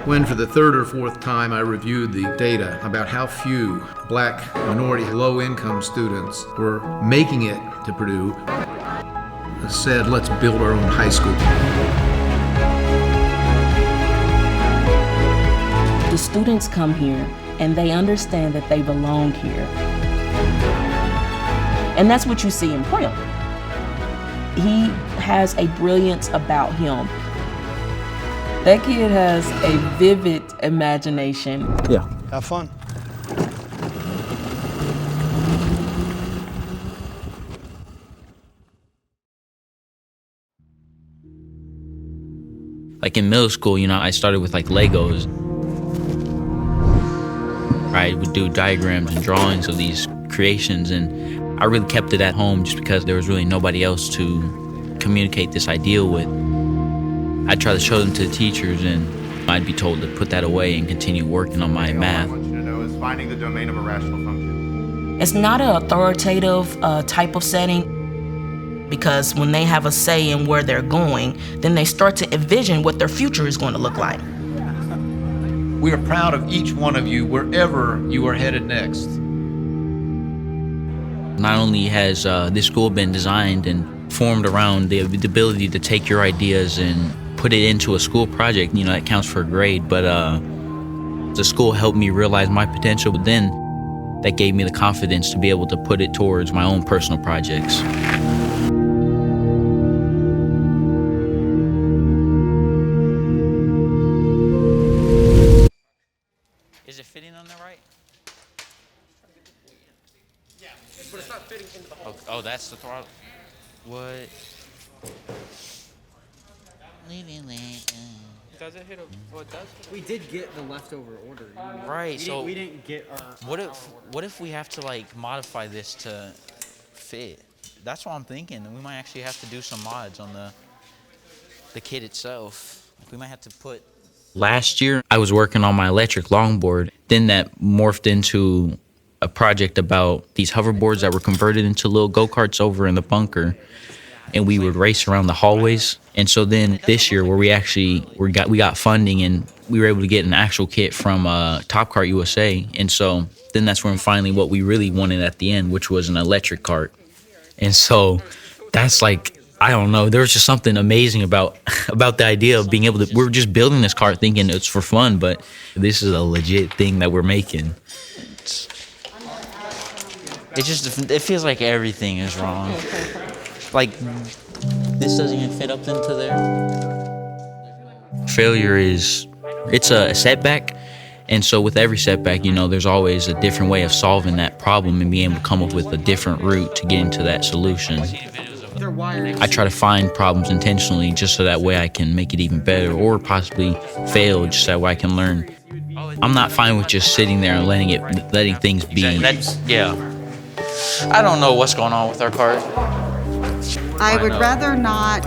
when for the third or fourth time I reviewed the data about how few black, minority, low-income students were making it to Purdue, I said, let's build our own high school. The students come here and they understand that they belong here. And that's what you see in Prem. He has a brilliance about him. That kid has a vivid imagination. Yeah. Have fun. Like in middle school, I started with like Legos. I would do diagrams and drawings of these creations, and I really kept it at home just because there was really nobody else to communicate this idea with. I'd try to show them to the teachers, and I'd be told to put that away and continue working on my math. What I want you to know is finding the domain of a rational function. It's not an authoritative type of setting, because when they have a say in where they're going, then they start to envision what their future is going to look like. We are proud of each one of you wherever you are headed next. Not only has this school been designed and formed around the ability to take your ideas and put it into a school project, that counts for a grade, but the school helped me realize my potential, but then that gave me the confidence to be able to put it towards my own personal projects. Is it fitting on the right? Yeah, but it's not fitting into the hole. Oh, that's the throttle. What? Does it hit a? Oh, it does. We did get the leftover order. Right. So we didn't get our. What if we have to like modify this to fit? That's what I'm thinking. We might actually have to do some mods on the kit itself. We might have to put. Last year, I was working on my electric longboard. Then that morphed into a project about these hoverboards that were converted into little go-karts over in the bunker, and we would race around the hallways. And so then this year, where we got funding, and we were able to get an actual kit from Top Kart USA. And so then that's when finally what we really wanted at the end, which was an electric kart. And so that's like, I don't know, there was just something amazing about the idea of being able to, we're just building this kart thinking it's for fun, but this is a legit thing that we're making. It feels like everything is wrong. Like, this doesn't even fit up into there. Failure it's a setback. And so with every setback, there's always a different way of solving that problem and being able to come up with a different route to get into that solution. I try to find problems intentionally just so that way I can make it even better, or possibly fail just so that way I can learn. I'm not fine with just sitting there and letting things be. I don't know what's going on with our car. I would rather not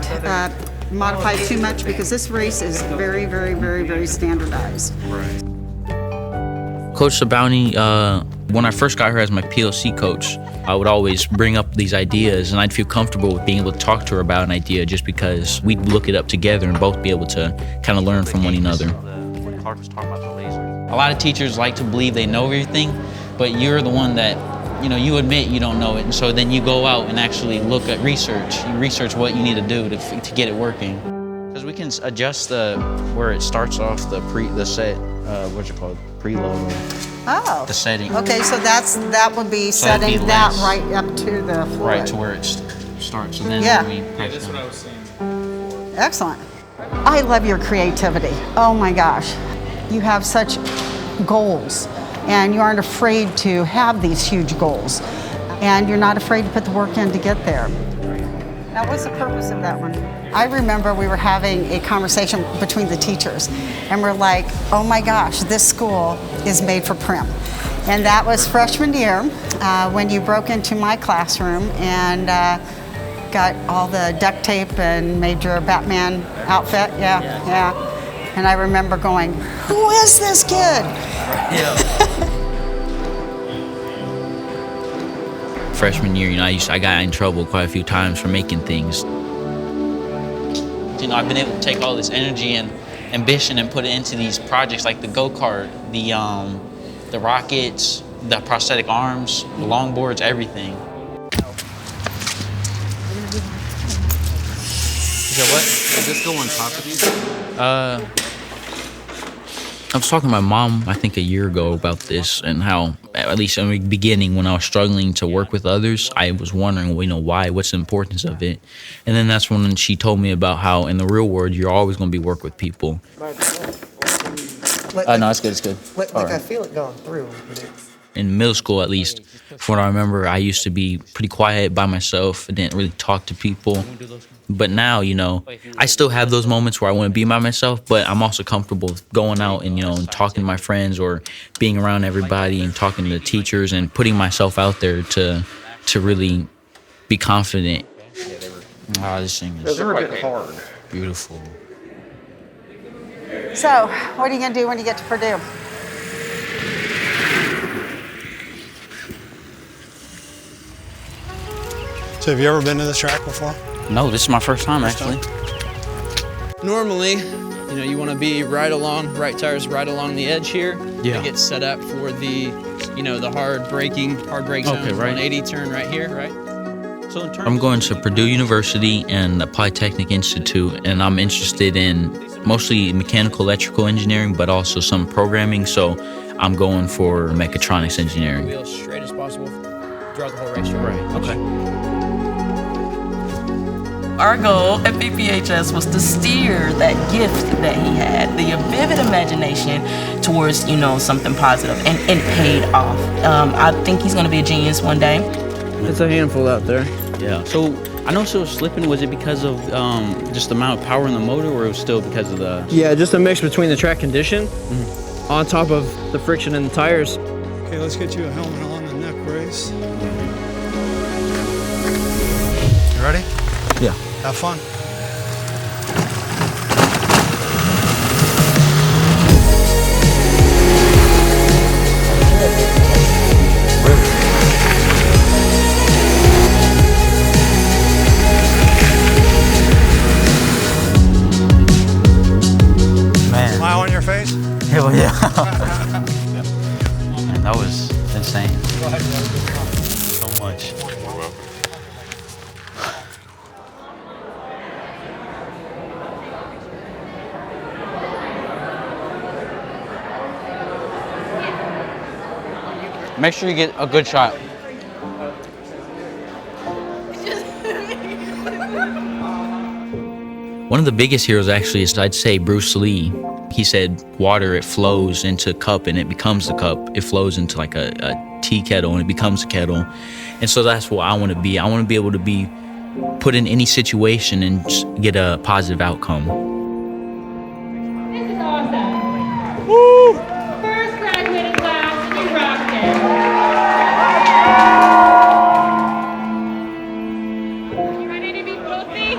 modify too much, because this race is very, very, very, very standardized. Coach Sabouni, when I first got her as my PLC coach, I would always bring up these ideas, and I'd feel comfortable with being able to talk to her about an idea just because we'd look it up together and both be able to kind of learn from one another. A lot of teachers like to believe they know everything, but you're the one that, you admit you don't know it, and so then you go out and actually look at research. You research what you need to do to get it working. Because we can adjust where it starts off the set, preload. Oh. The setting. Okay, so that would be setting that right up to the floor. Right to where it starts, and then we press That's what I was saying. Excellent. I love your creativity. Oh my gosh. You have such goals, and you aren't afraid to have these huge goals, and you're not afraid to put the work in to get there. Now, what's the purpose of that one? I remember we were having a conversation between the teachers, and we're like, oh my gosh, this school is made for Prem. And that was freshman year when you broke into my classroom and got all the duct tape and made your Batman outfit. Yeah. And I remember going, who is this kid? Yeah. Freshman year, I got in trouble quite a few times for making things. I've been able to take all this energy and ambition and put it into these projects like the go-kart, the rockets, the prosthetic arms, the longboards, everything. So what? Does this go on top of these? I was talking to my mom, I think a year ago, about this and how, at least in the beginning, when I was struggling to work with others, I was wondering, why, what's the importance of it? And then that's when she told me about how in the real world, you're always going to be work with people. No, It's good. I feel it going through. In middle school, at least, from what I remember, I used to be pretty quiet by myself. I didn't really talk to people. But now, I still have those moments where I want to be by myself, but I'm also comfortable going out and, and talking to my friends or being around everybody and talking to the teachers and putting myself out there to really be confident. This thing is They're a bit hard. beautiful. So, what are you going to do when you get to Purdue? So have you ever been to this track before? No, this is my first time, actually. Normally, you want to be right tires right along the edge here. Yeah. To get set up for the, the hard brake zone, Okay, right. 180 turn right here, right? So in terms I'm going to Purdue University and the Polytechnic Institute, and I'm interested in mostly mechanical electrical engineering, but also some programming. So I'm going for Mechatronics Engineering. Wheels straight as possible throughout the whole racetrack. Right. Okay. Our goal at PPHS was to steer that gift that he had, the vivid imagination, towards, something positive, and it paid off. I think he's going to be a genius one day. It's a handful out there. Yeah. So I know it was slipping. Was it because of just the amount of power in the motor, or it was still because of the... Yeah, just a mix between the track condition on top of the friction in the tires. Okay, let's get you a helmet on and neck brace. You ready? Yeah. Have fun. Man. Smile on your face? Hell yeah. Man, that was insane. So much. Make sure you get a good shot. One of the biggest heroes actually is, I'd say, Bruce Lee. He said, water, it flows into a cup and it becomes a cup. It flows into like a tea kettle and it becomes a kettle. And so that's what I want to be. I want to be able to be put in any situation and just get a positive outcome. This is awesome. Woo! First graduating class, you rocked it. You ready to be filthy?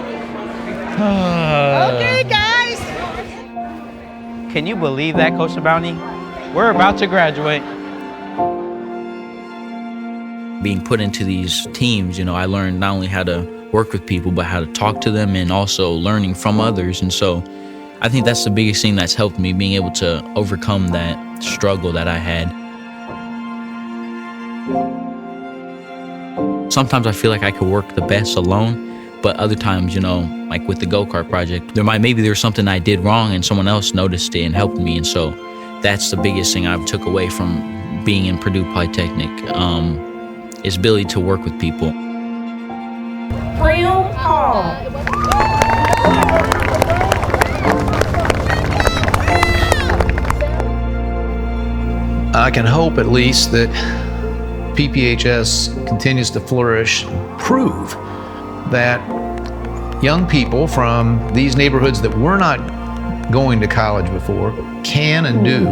Okay, guys. Can you believe that, Coach Bounty? We're about to graduate. Being put into these teams, I learned not only how to work with people, but how to talk to them and also learning from others. And so I think that's the biggest thing that's helped me, being able to overcome that struggle that I had. Sometimes I feel like I could work the best alone, but other times, like with the go-kart project, maybe there's something I did wrong and someone else noticed it and helped me. And so that's the biggest thing I've took away from being in Purdue Polytechnic, is ability to work with people. Prem. I can hope at least that PPHS continues to flourish, prove that young people from these neighborhoods that were not going to college before can and do.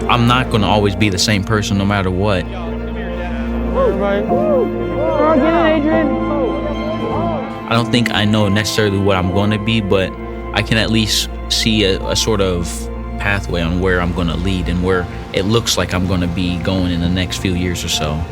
I'm not going to always be the same person no matter what. I don't think I know necessarily what I'm going to be, but I can at least see a sort of pathway on where I'm going to lead and where it looks like I'm going to be going in the next few years or so.